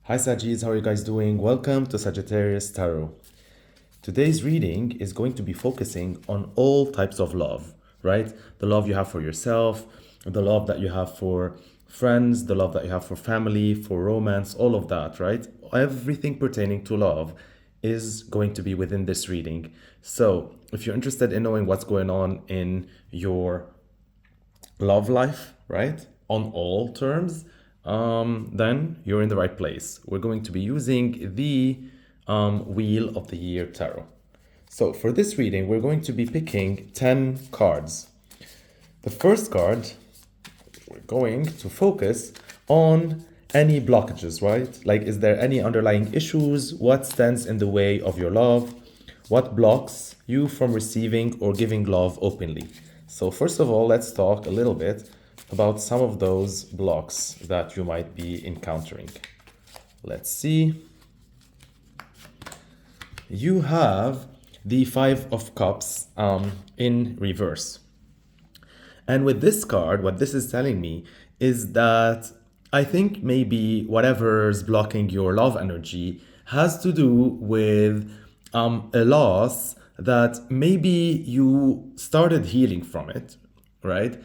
Hi Sagis, how are you guys doing? Welcome to Sagittarius Tarot. Today's reading is going to be focusing on all types of love, right? The love you have for yourself, the love that you have for friends, the love that you have for family, for romance, all of that, right? Everything pertaining to love is going to be within this reading. So, if you're interested in knowing what's going on in your love life, right? On all terms, then you're in the right place. We're going to be using the Wheel of the Year Tarot. So for this reading, we're going to be picking 10 cards. The first card, we're going to focus on any blockages, right? Like, is there any underlying issues? What stands in the way of your love? What blocks you from receiving or giving love openly? So first of all, let's talk a little bit about some of those blocks that you might be encountering. Let's see. You have the Five of Cups in reverse. And with this card, what this is telling me is that I think maybe whatever's blocking your love energy has to do with a loss that maybe you started healing from it, right?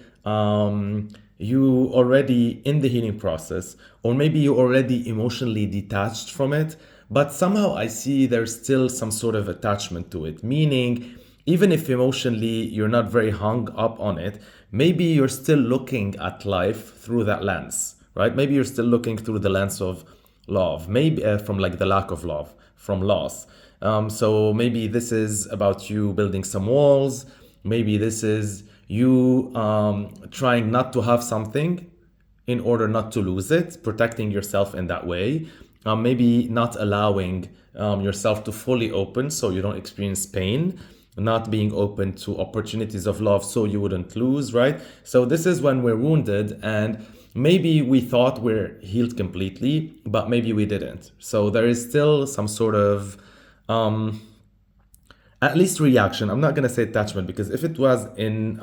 You already in the healing process, or maybe you already emotionally detached from it, but somehow I see there's still some sort of attachment to it, meaning even if emotionally you're not very hung up on it, maybe you're still looking at life through that lens, right? Maybe you're still looking through the lens of love, maybe from like the lack of love, from loss. So maybe this is about you building some walls. Maybe this is you trying not to have something in order not to lose it, protecting yourself in that way. Maybe not allowing yourself to fully open so you don't experience pain, not being open to opportunities of love so you wouldn't lose, right? So this is when we're wounded and maybe we thought we're healed completely, but maybe we didn't. So there is still some sort of at least reaction. I'm not gonna say attachment, because if it was in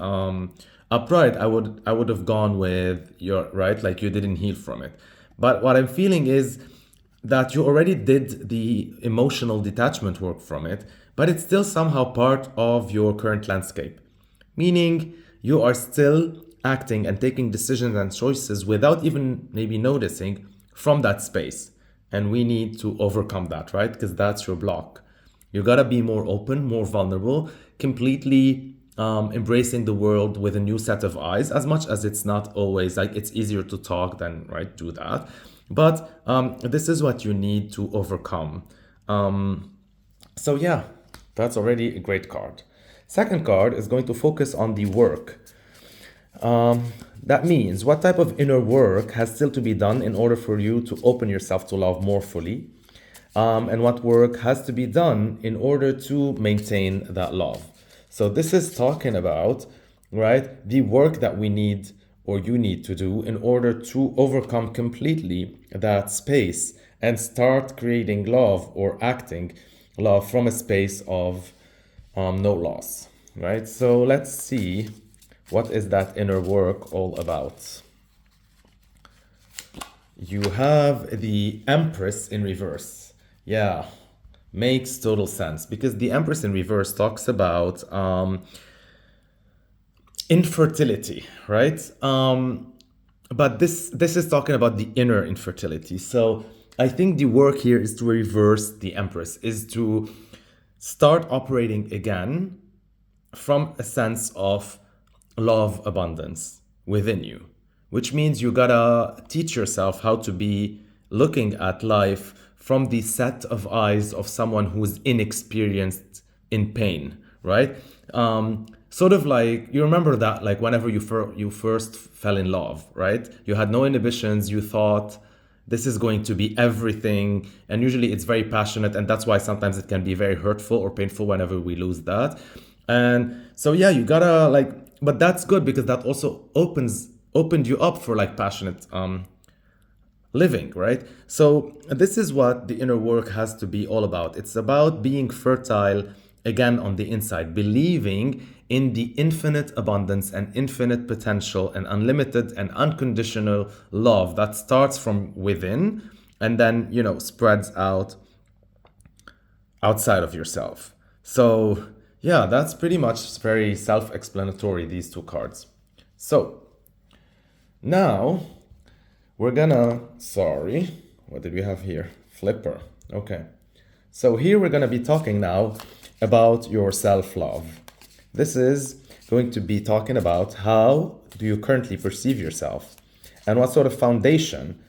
upright, I would have gone with your right, like you didn't heal from it. But what I'm feeling is that you already did the emotional detachment work from it, but it's still somehow part of your current landscape. Meaning you are still acting and taking decisions and choices without even maybe noticing from that space. And we need to overcome that, right? Because that's your block. You gotta be more open, more vulnerable, completely embracing the world with a new set of eyes, as much as it's not always like it's easier to talk than right do that. But this is what you need to overcome. So yeah, that's already a great card. Second card is going to focus on the work. That means what type of inner work has still to be done in order for you to open yourself to love more fully, and what work has to be done in order to maintain that love. So this is talking about, right, the work that we need or you need to do in order to overcome completely that space and start creating love or acting love from a space of no loss, right? So let's see, what is that inner work all about? You have the Empress in reverse. Yeah, makes total sense, because the Empress in reverse talks about infertility, right? But this is talking about the inner infertility. So I think the work here is to reverse the Empress, is to start operating again from a sense of love abundance within you, which means you gotta teach yourself how to be looking at life from the set of eyes of someone who's inexperienced in pain, right? Sort of like, you remember that, like whenever you first fell in love, right? You had no inhibitions, you thought this is going to be everything, and usually it's very passionate, and that's why sometimes it can be very hurtful or painful whenever we lose that. And so yeah, you gotta like, but that's good because that also opened you up for like passionate living, right? So this is what the inner work has to be all about. It's about being fertile again on the inside, believing in the infinite abundance and infinite potential and unlimited and unconditional love that starts from within and then, spreads out outside of yourself. So, yeah, that's pretty much very self explanatory, these two cards. So, now we're gonna, sorry, what did we have here? Flipper. Okay. So, here we're gonna be talking now about your self love. This is going to be talking about how do you currently perceive yourself and what sort of foundation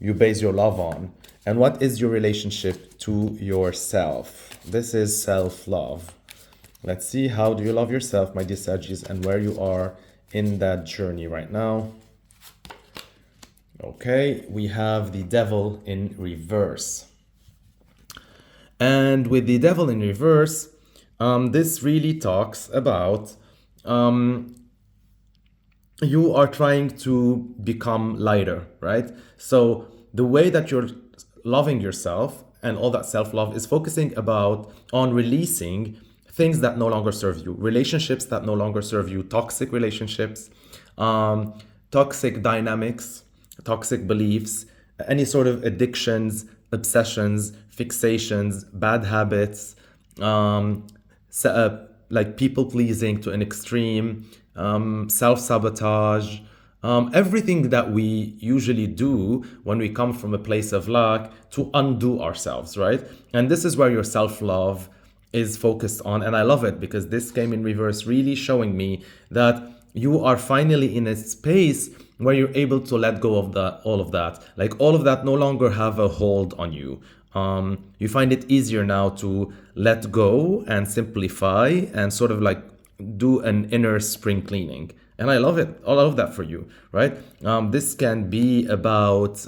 you base your love on, and what is your relationship to yourself. This is self-love. Let's see, how do you love yourself, my dear Sagittarius, and where you are in that journey right now. Okay, we have the Devil in reverse. And with the Devil in reverse, this really talks about you are trying to become lighter, right? So the way that you're loving yourself and all that self-love is focusing on releasing things that no longer serve you, relationships that no longer serve you, toxic relationships, toxic dynamics, toxic beliefs, any sort of addictions, obsessions, fixations, bad habits, like people pleasing to an extreme, self-sabotage, everything that we usually do when we come from a place of lack to undo ourselves, right? And this is where your self-love is focused on. And I love it because this came in reverse, really showing me that you are finally in a space where you're able to let go of all of that. Like all of that no longer have a hold on you. You find it easier now to let go and simplify and sort of like do an inner spring cleaning. And I love it. I love that for you, right? This can be about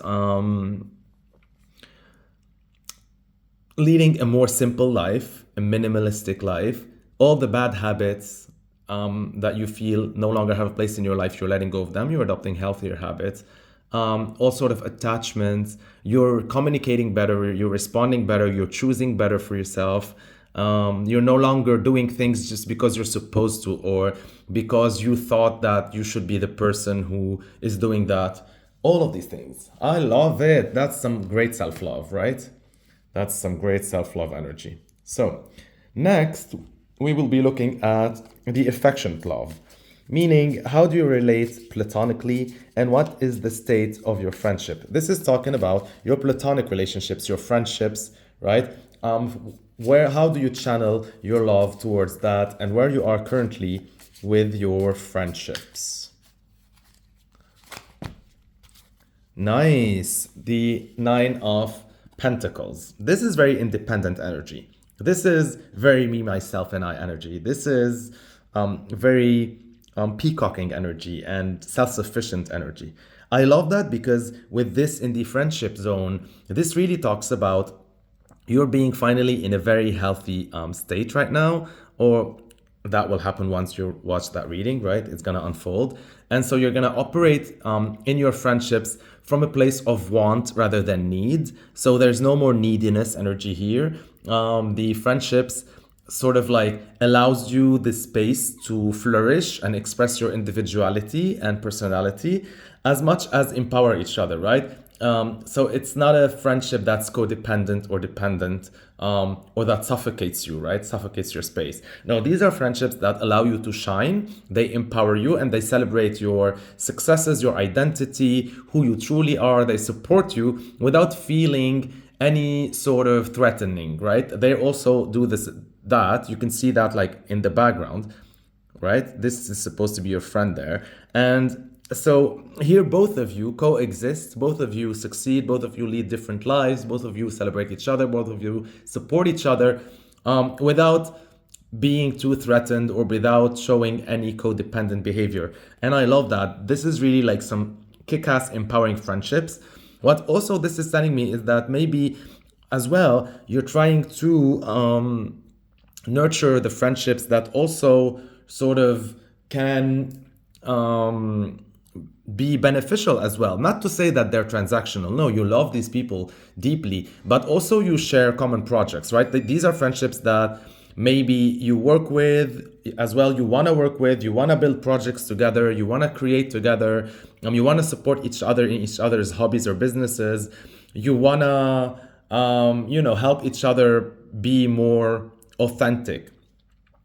leading a more simple life, a minimalistic life. All the bad habits that you feel no longer have a place in your life, you're letting go of them. You're adopting healthier habits. All sort of attachments. You're communicating better. You're responding better. You're choosing better for yourself. You're no longer doing things just because you're supposed to or because you thought that you should be the person who is doing that. All of these things. I love it. That's some great self-love, right? That's some great self-love energy. So next, we will be looking at the affectionate love, meaning how do you relate platonically and what is the state of your friendship? This is talking about your platonic relationships, your friendships, right? How do you channel your love towards that and where you are currently with your friendships? Nice. The Nine of Pentacles. This is very independent energy. This is very me, myself, and I energy. This is very peacocking energy and self-sufficient energy. I love that because with this in the friendship zone, this really talks about you're being finally in a very healthy state right now, or that will happen once you watch that reading, right? It's going to unfold. And so you're going to operate in your friendships from a place of want rather than need. So there's no more neediness energy here. The friendships sort of like allows you the space to flourish and express your individuality and personality as much as empower each other, right? So it's not a friendship that's codependent or dependent or that suffocates you, right? Suffocates your space. No, these are friendships that allow you to shine. They empower you and they celebrate your successes, your identity, who you truly are. They support you without feeling any sort of threatening, right? They also do that. You can see that like in the background, right? This is supposed to be your friend there. And so here both of you coexist, both of you succeed, both of you lead different lives, both of you celebrate each other, both of you support each other without being too threatened or without showing any codependent behavior. And I love that. This is really like some kick-ass empowering friendships. What also this is telling me is that maybe as well, you're trying to nurture the friendships that also sort of can be beneficial as well. Not to say that they're transactional. No, you love these people deeply, but also you share common projects, right? These are friendships that maybe you work with as well. You want to work with, you want to build projects together, you want to create together, you want to support each other in each other's hobbies or businesses. You wanna, help each other be more authentic.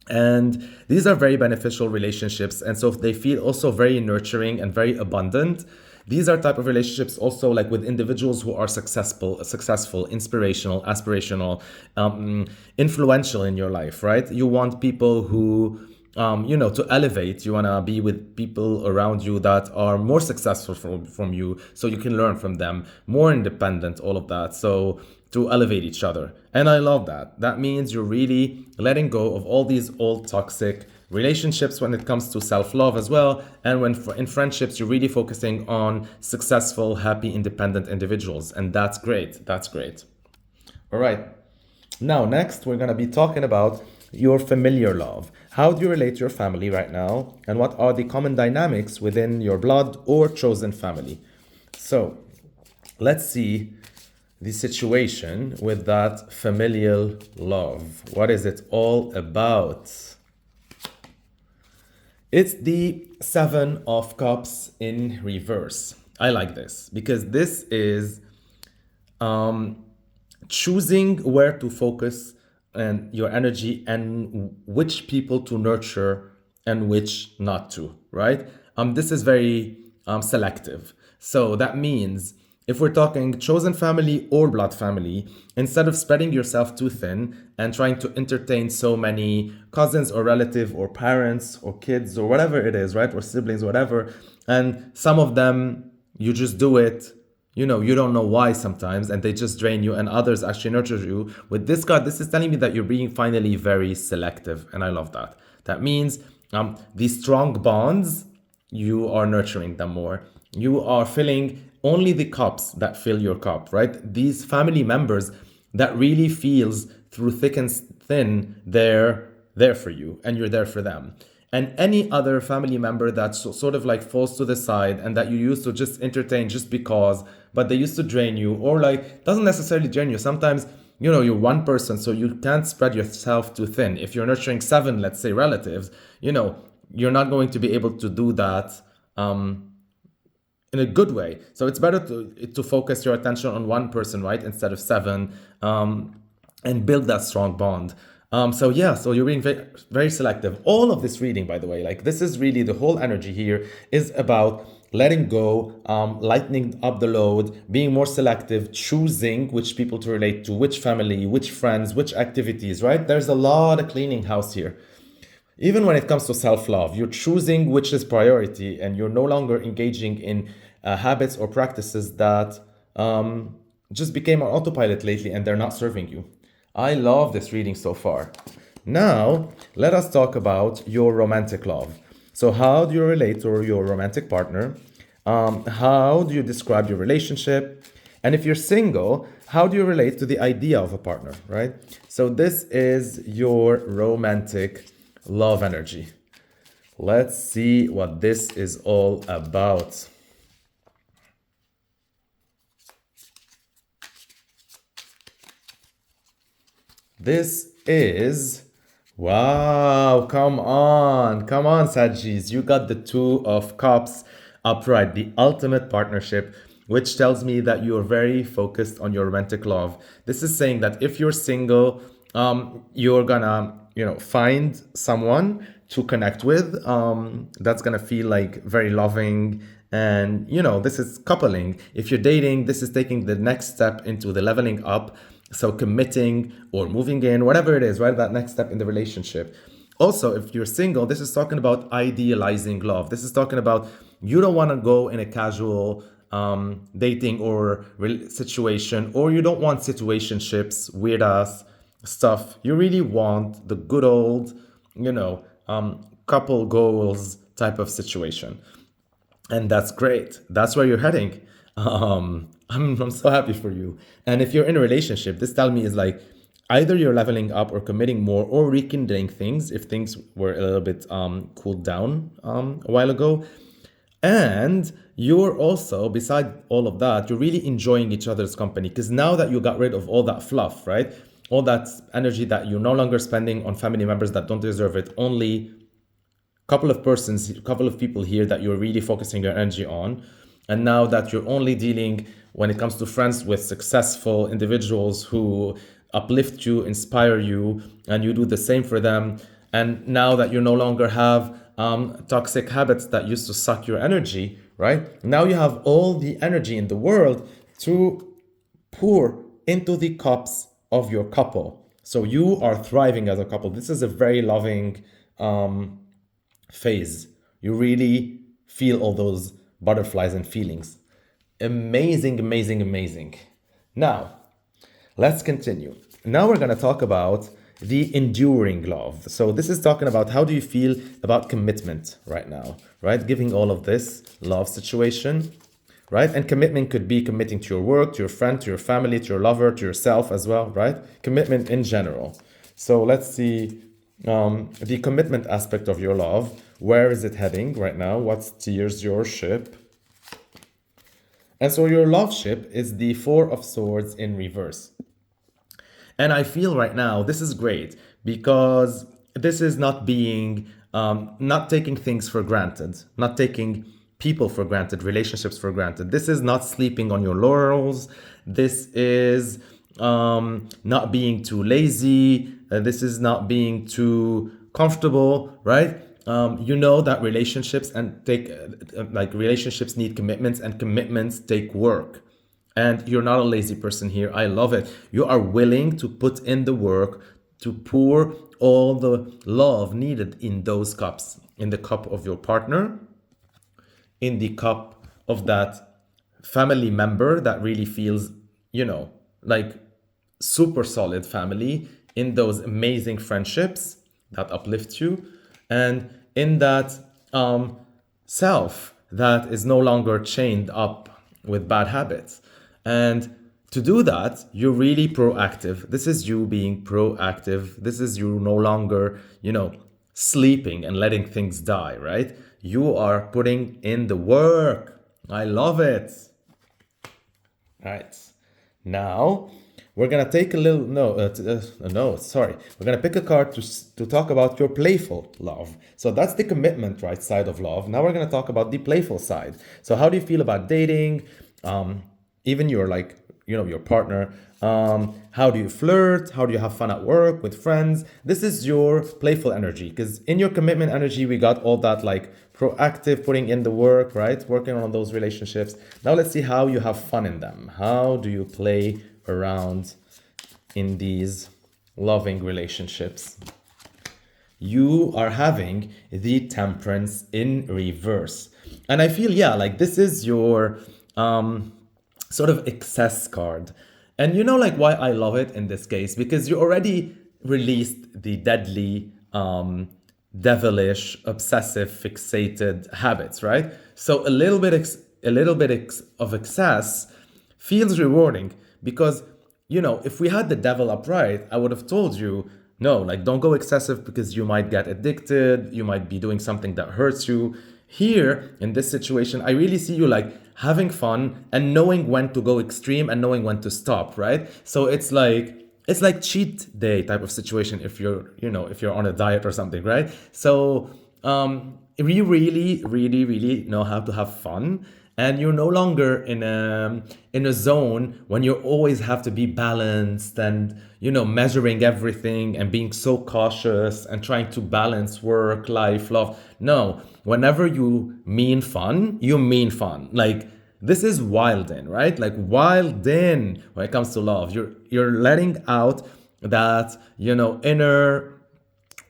And these are very beneficial relationships, and so they feel also very nurturing and very abundant. These are type of relationships also like with individuals who are successful, inspirational, aspirational, influential in your life, right? You want people who, to elevate. You want to be with people around you that are more successful from you, so you can learn from them, more independent, all of that. So to elevate each other. And I love that. That means you're really letting go of all these old toxic relationships when it comes to self-love as well. And when in friendships, you're really focusing on successful, happy, independent individuals. And that's great. That's great. All right. Now, next, we're going to be talking about your familiar love. How do you relate to your family right now? And what are the common dynamics within your blood or chosen family? So let's see the situation with that familial love. What is it all about? It's the Seven of Cups in reverse. I like this because this is choosing where to focus and your energy and which people to nurture and which not to, right? This is very selective. So that means if we're talking chosen family or blood family, instead of spreading yourself too thin and trying to entertain so many cousins or relative or parents or kids or whatever it is, right? Or siblings, whatever. And some of them, you just do it, you don't know why sometimes, and they just drain you, and others actually nurture you. With this card, this is telling me that you're being finally very selective, and I love that. That means these strong bonds, you are nurturing them more. You are filling only the cups that fill your cup, right? These family members that really feels through thick and thin, they're there for you and you're there for them. And any other family member that sort of like falls to the side and that you used to just entertain just because, but they used to drain you, or like doesn't necessarily drain you. Sometimes, you're one person, so you can't spread yourself too thin. If you're nurturing 7, let's say, relatives, you're not going to be able to do that in a good way. So it's better to focus your attention on one person, right, instead of 7, and build that strong bond. So you're being very, very selective. All of this reading, by the way, like this is really the whole energy here is about letting go, lightening up the load, being more selective, choosing which people to relate to, which family, which friends, which activities, right? There's a lot of cleaning house here. Even when it comes to self-love, you're choosing which is priority, and you're no longer engaging in habits or practices that just became on autopilot lately and they're not serving you. I love this reading so far. Now, let us talk about your romantic love. So how do you relate to your romantic partner? How do you describe your relationship? And if you're single, how do you relate to the idea of a partner, right? So this is your romantic love energy. Let's see what this is all about. This is, wow, come on, Sagis. You got the 2 of Cups upright, the ultimate partnership, which tells me that you're very focused on your romantic love. This is saying that if you're single, you're gonna, find someone to connect with, that's gonna feel like very loving. And, this is coupling. If you're dating, this is taking the next step into the leveling up. So committing or moving in, whatever it is, right? That next step in the relationship. Also, if you're single, this is talking about idealizing love. This is talking about you don't want to go in a casual dating or situation, or you don't want situationships, weird ass stuff. You really want the good old, couple goals type of situation. And that's great. That's where you're heading. I'm so happy for you. And if you're in a relationship, this tell me is like either you're leveling up or committing more or rekindling things if things were a little bit cooled down a while ago. And you're also, beside all of that, you're really enjoying each other's company, because now that you got rid of all that fluff, right? All that energy that you're no longer spending on family members that don't deserve it, only couple of people here that you're really focusing your energy on. And now that you're only dealing when it comes to friends with successful individuals who uplift you, inspire you, and you do the same for them. And now that you no longer have toxic habits that used to suck your energy, right? Now you have all the energy in the world to pour into the cups of your couple. So you are thriving as a couple. This is a very loving phase. You really feel all those butterflies and feelings. Amazing, amazing, amazing. Now, let's continue. Now we're going to talk about the enduring love. So this is talking about how do you feel about commitment right now, right? Giving all of this love situation, right? And commitment could be committing to your work, to your friend, to your family, to your lover, to yourself as well, right? Commitment in general. So let's see the commitment aspect of your love. Where is it heading right now? What steers your ship? And so your love ship is the Four of Swords in reverse. And I feel right now, this is great because this is not being, not taking things for granted, not taking people for granted, relationships for granted. This is not sleeping on your laurels. This is not being too lazy. This is not being too comfortable, right? You know that relationships and relationships need commitments, and commitments take work. And you're not a lazy person here. I love it. You are willing to put in the work, to pour all the love needed in those cups, in the cup of your partner, in the cup of that family member that really feels, like super solid family, in those amazing friendships that uplift you, and in that self that is no longer chained up with bad habits. And to do that, you're really proactive. This is you being proactive. This is you no longer, sleeping and letting things die, right? You are putting in the work. I love it. All right. Now, we're going to take a little, we're going to pick a card to talk about your playful love. So that's the commitment, right, side of love. Now we're going to talk about the playful side. So how do you feel about dating? Even your your partner. How do you flirt? How do you have fun at work with friends? This is your playful energy, because in your commitment energy, we got all that like proactive, putting in the work, right? Working on those relationships. Now let's see how you have fun in them. How do you play around in these loving relationships? You are having the Temperance in reverse. And I feel, this is your sort of excess card. And why I love it in this case? Because you already released the deadly, devilish, obsessive, fixated habits, right? So a little bit of excess feels rewarding, because if we had the devil upright, I would have told you, no, don't go excessive, because you might get addicted, you might be doing something that hurts you. Here in this situation, I really see you having fun and knowing when to go extreme and knowing when to stop, right? So it's like cheat day type of situation if you're on a diet or something, right? So you really, really, really know how to have fun. And you're no longer in a zone when you always have to be balanced and measuring everything and being so cautious and trying to balance work, life, love. No, whenever you mean fun, you mean fun. This is wild in, right? Wild in when it comes to love. You're letting out that inner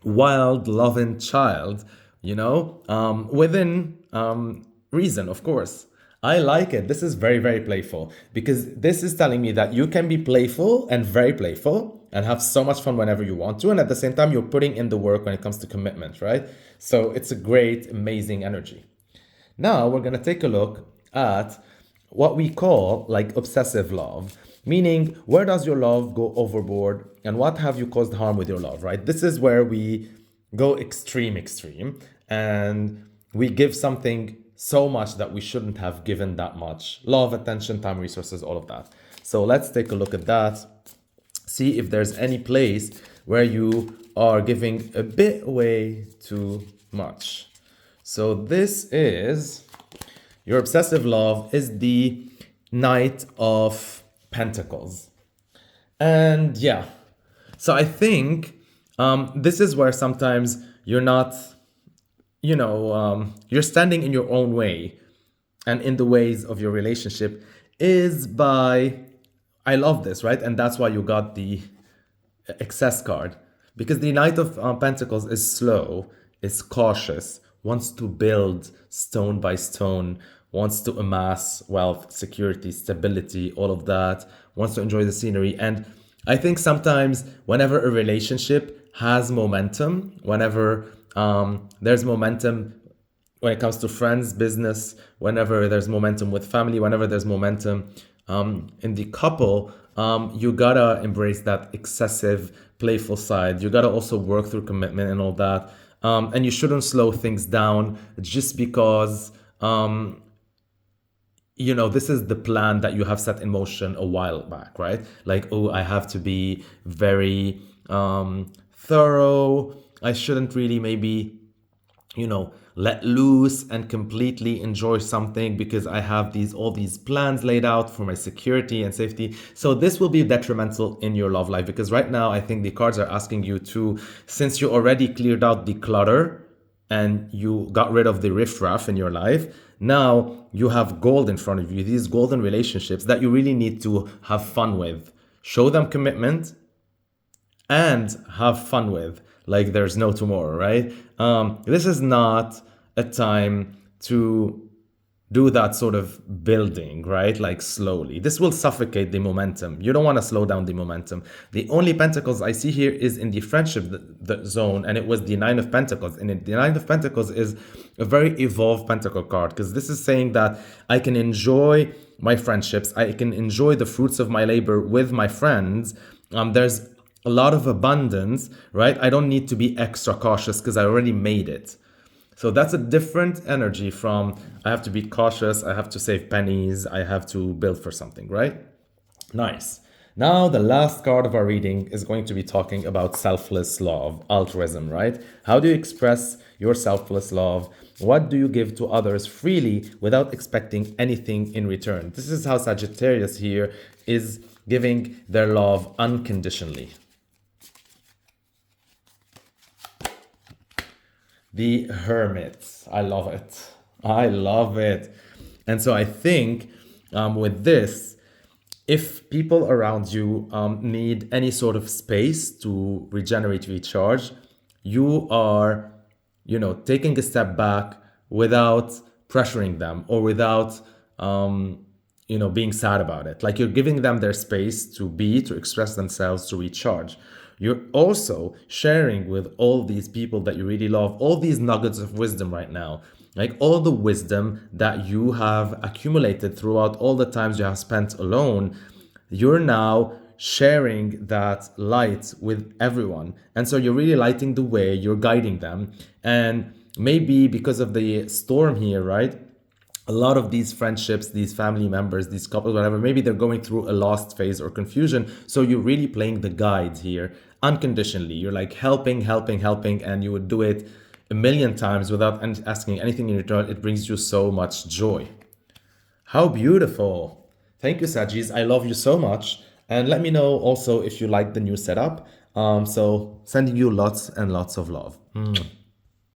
wild loving child, within reason, of course. I like it. This is very, very playful, because this is telling me that you can be playful and very playful and have so much fun whenever you want to. And at the same time, you're putting in the work when it comes to commitment, right? So it's a great, amazing energy. Now we're going to take a look at what we call obsessive love, meaning where does your love go overboard and what have you caused harm with your love, right? This is where we go extreme, and we give something so much that we shouldn't have given that much love, attention, time, resources, all of that. So let's take a look at that. See if there's any place where you are giving a bit way too much. So this is your obsessive love is the Knight of Pentacles. And yeah, so I think this is where sometimes you're not, you're standing in your own way and in the ways of your relationship is by, I love this, right? And that's why you got the excess card. Because the Knight of Pentacles is slow, is cautious, wants to build stone by stone, wants to amass wealth, security, stability, all of that, wants to enjoy the scenery. And I think sometimes whenever a relationship has momentum, whenever there's momentum when it comes to friends, business, whenever there's momentum with family, whenever there's momentum in the couple, you gotta embrace that excessive, playful side. You gotta also work through commitment and all that. And you shouldn't slow things down just because, this is the plan that you have set in motion a while back, right? Like, oh, I have to be very thorough. I shouldn't really maybe let loose and completely enjoy something because I have all these plans laid out for my security and safety. So this will be detrimental in your love life because right now I think the cards are asking you to, since you already cleared out the clutter and you got rid of the riffraff in your life, now you have gold in front of you, these golden relationships that you really need to have fun with. Show them commitment and have fun with, like there's no tomorrow, right? This is not a time to do that sort of building, right? Like slowly. This will suffocate the momentum. You don't want to slow down the momentum. The only pentacles I see here is in the friendship zone, and it was the Nine of Pentacles. And the Nine of Pentacles is a very evolved pentacle card because this is saying that I can enjoy my friendships. I can enjoy the fruits of my labor with my friends. There's a lot of abundance, right? I don't need to be extra cautious because I already made it. So that's a different energy from I have to be cautious, I have to save pennies, I have to build for something, right? Nice. Now the last card of our reading is going to be talking about selfless love, altruism, right? How do you express your selfless love? What do you give to others freely without expecting anything in return? This is how Sagittarius here is giving their love unconditionally. The Hermit. I love it. I love it. And so I think with this, if people around you need any sort of space to regenerate, recharge, you are, taking a step back without pressuring them or without, being sad about it. Like you're giving them their space to be, to express themselves, to recharge. You're also sharing with all these people that you really love, all these nuggets of wisdom right now, like all the wisdom that you have accumulated throughout all the times you have spent alone. You're now sharing that light with everyone. And so you're really lighting the way, you're guiding them. And maybe because of the storm here, right? A lot of these friendships, these family members, these couples, whatever, maybe they're going through a lost phase or confusion. So you're really playing the guide here unconditionally. You're like helping, and you would do it a million times without asking anything in return. It brings you so much joy. How beautiful. Thank you, Sagis. I love you so much. And let me know also if you like the new setup. So sending you lots and lots of love.